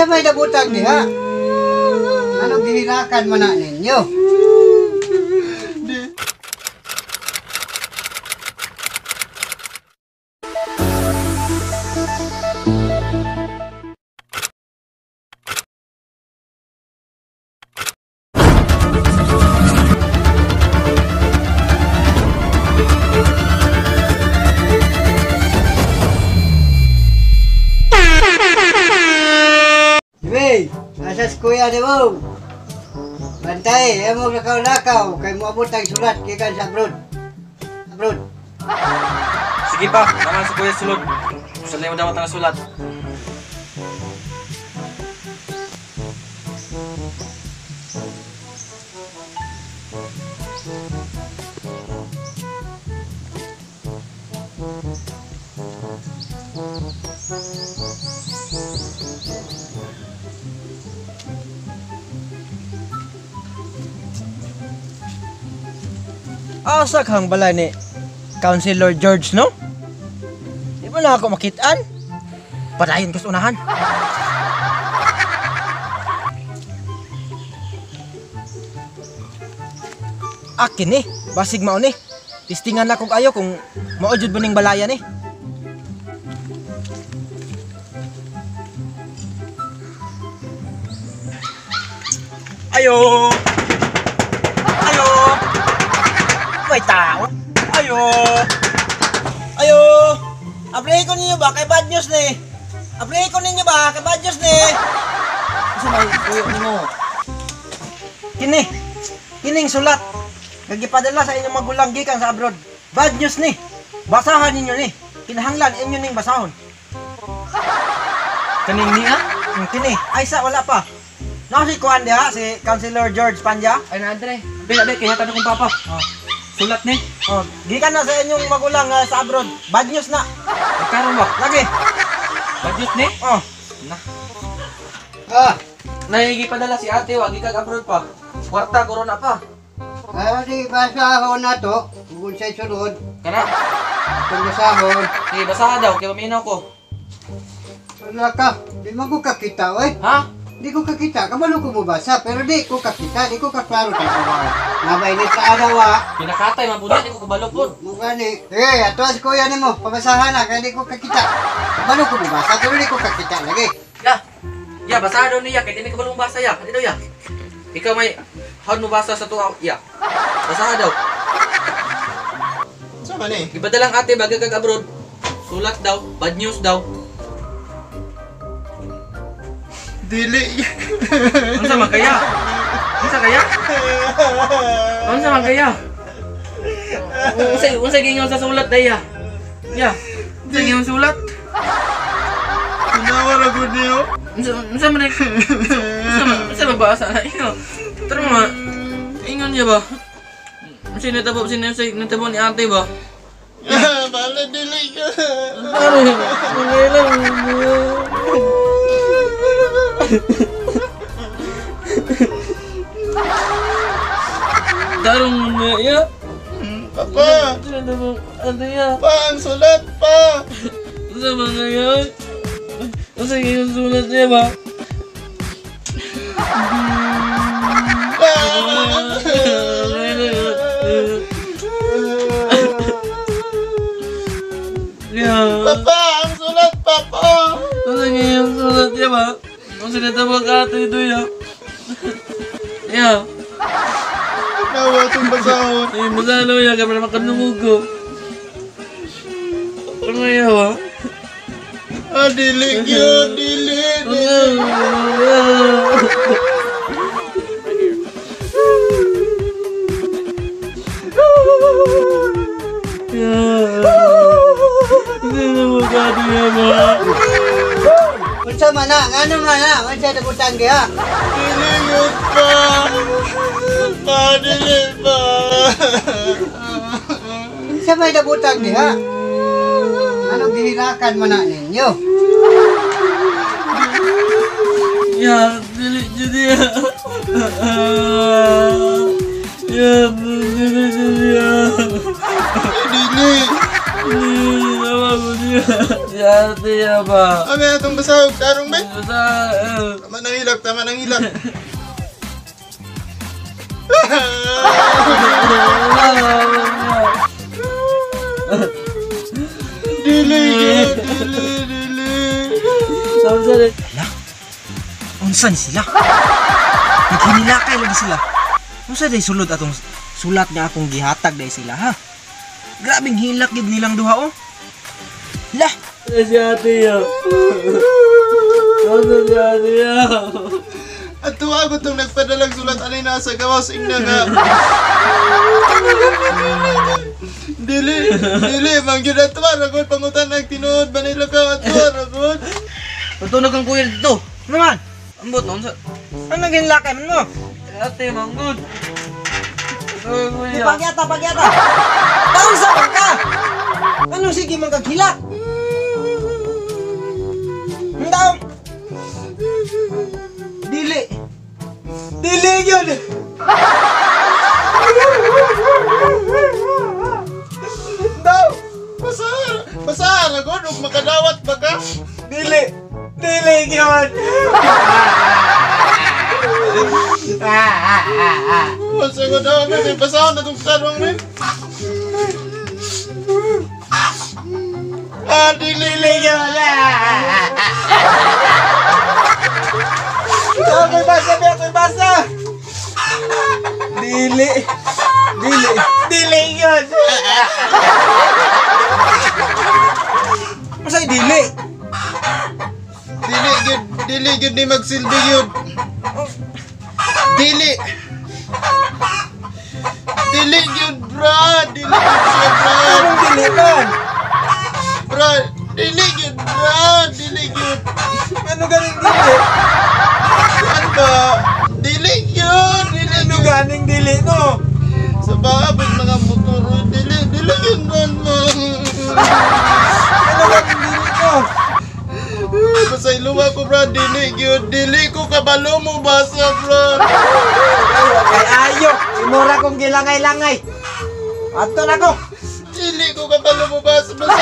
Unsa may nabutang diha? Ano gihirakan man na ninyo? Hey, asas kuya ni mo. Bantay, mo lakaw-lakaw kay mo abot ang sulat gikan sa abroad. Abroad. Sige pa, naman si Kuya sulod. Sali mo daw ang sulat. Asa kang balay ni Councilor George, no? Di ba na ako makitaan? Padayon ko sa unahan. Akin ni, basig mao ni. Tistingan na kong ayo kung maujud ba ning balaya ni. Ayo! Ayo! May tao. Ayo. Ayo. Apply ko ninyo ba kay bad news ni? Apply ko ninyo ba kay bad news ni? Isa may kuyo nimo. Kini. Kining sulat. Nagipadala sa inyong magulang gikan sa abroad. Bad news ni. Basahan ninyo ni. Kinahanglan inyo ning basahon. Kaning niya? Kini. Ay sa wala pa. Nasi kuan dia si Councilor George Panja. Ay na Andre. Dili kaya tanong kong papa. Oh. Sulat ni. Oh, gikan na sa inyong magulang sa abroad. Bad news na. Karon ba? Lagi. Budget ni? Oh. Na. Ah, Nahigi padala si ate wag ikag abroad pa. Kwarta corona pa. di basahon na to. Kung sa'y sulod, Kana. kung basahon. Sige, basaha daw kay maminaw ko. Wala ka, di mo ko kakita, oy. Ha? Di ko kakita, kabalo ko mo basa, pero di ko kakita, di ko kaklaro tayo. Nabainit sa adawa. Pinakatay man pud di ko kabalo pud. Mukha ni, ato as kuya ni mo, pabasahan na, kaya di ko kakita. Kabalo ko mo basa, pero di ko kakita lagi. Ya. Ya, basaha daw niya kay dili ko balong basa ya. Dito ya. Ikaw may how mo basa sa tuwa ya. Basaha daw. Sama ni. Ibadalang ate baga kag abroad. Sulat daw, bad news daw. Dili. Unsa man kaya? Unsa kaya? Unsa man kaya? Unsa gingon sa sulat daya? Ya. Unsa gingon sulat? Tinawa ra gud niyo. Unsa man unsa mabasa na iyo? Pero ma ingon niya ba? Sino natabo ni ate ba? Bala dili ka. Darong na ya. Papa, Ate ya. pa ang sulat pa. Unsa man ngayon? Unsa gingon sulat niya ba? Ya. Papa, ang sulat papa. Unsa gingon sulat niya ba? Unsa natabo ka ate ito ya? Ya. Nawa tong basahon. Ay, masalo ya kaya makanungog ko. Ano ya ba? Ah, dili yun, dili. Unsa man na, ano man na, unsa nabutang diha? Dili yun pa. Pa, dili pa. Unsa may nabutang diha? Ano gihirakan man na ninyo? Ya, dili jadi ya. Ya, dili ya. Dili. Sama aku dia. Ya, Ate ya ba? Ame atong basahog karong be. Basta Tama nang hilak, tama nang hilak. Dili, dili. Samsari. Unsa ni sila? Naghinilakay lagi sila. Unsa day sulod atong sulat nga akong gihatag day sila ha? Grabing hilak gid nilang duha oh. Lah, Si ate ya. Samsari si ate ya. At tuwa ko itong nagpadalang sulat alay na sa gawas ingna nga. Dili, manggid at tuwa ragod pangutan ng tinuod banila ka at tuwa ragod. patunog kang kuya dito. Naman, Ambot na unsa? ano ginilakay man mo? Ate manggod. Ay kuya. Pagyata. Taon sa ka? Ano sige man kaghilak? Daw. Dili yun. Daw, basahan ragod ug makadawat ba ka? Dili yun. Masa ko daw na basahan na itong karong rin. Dili yun. Ako'y basa. Dili yun. Masa'y dili. Dili gid ni magsilbi yun. Dili yun, bro. Dili yun siya, bro. Anong dili man? Bro, dili yun, bro. Dili yun. Ano ganing dili? Ano ba? Dili yun. Ano ganing dili no? Sa babag mga motor. Dili yun, man mo. Ano ganing dili no? Basta iluwa ko, bro. Dili yun. Dili ko kabalo mo basa, bro. Kay ayo, imura kong gilangay-langay. Ato na ko. Dili ko kabalo mo basa. Basta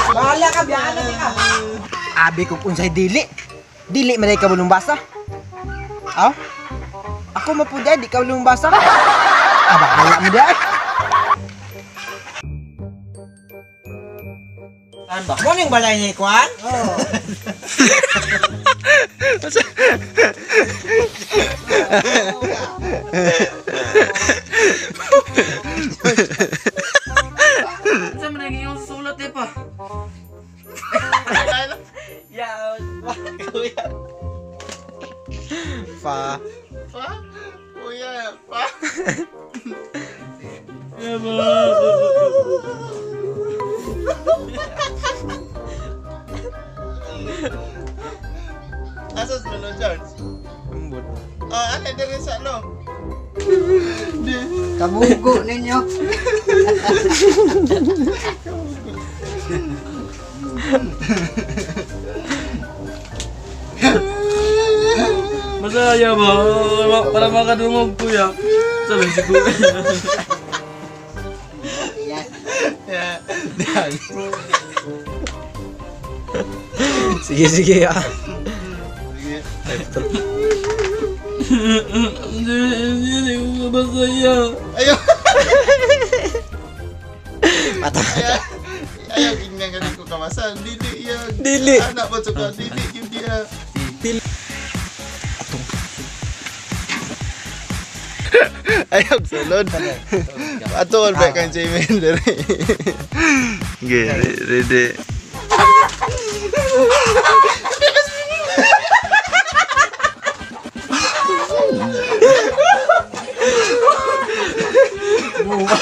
Bahala ka, biyahan ka. Abi ko unsay dili. Dili man ay kabulong basa. Aw? Ako mapuday di kabulong basa. Bahala mo day. Ano? Mo ning balay ni Kwan? Oo. Unsa man naging yung sulat pa? Ya, kuya. Pa. Pa? Kuya, pa? Ya ba. Asas mo no, George? Ambot. Ano din sa ano? Kabugo ninyo. Masaya ba? Para makadungog kuya. Sabi si kuya. Yan. Yan. Sige ah. Hindi ko masaya. Ayaw. Mata. Ayaw ganyan ganun ko kawasan. Dili yan. Dili. Anak mo suka. Dili yun dia. Ayaw salon. Atol ba kan si Mender. Ge, ready. Buwa.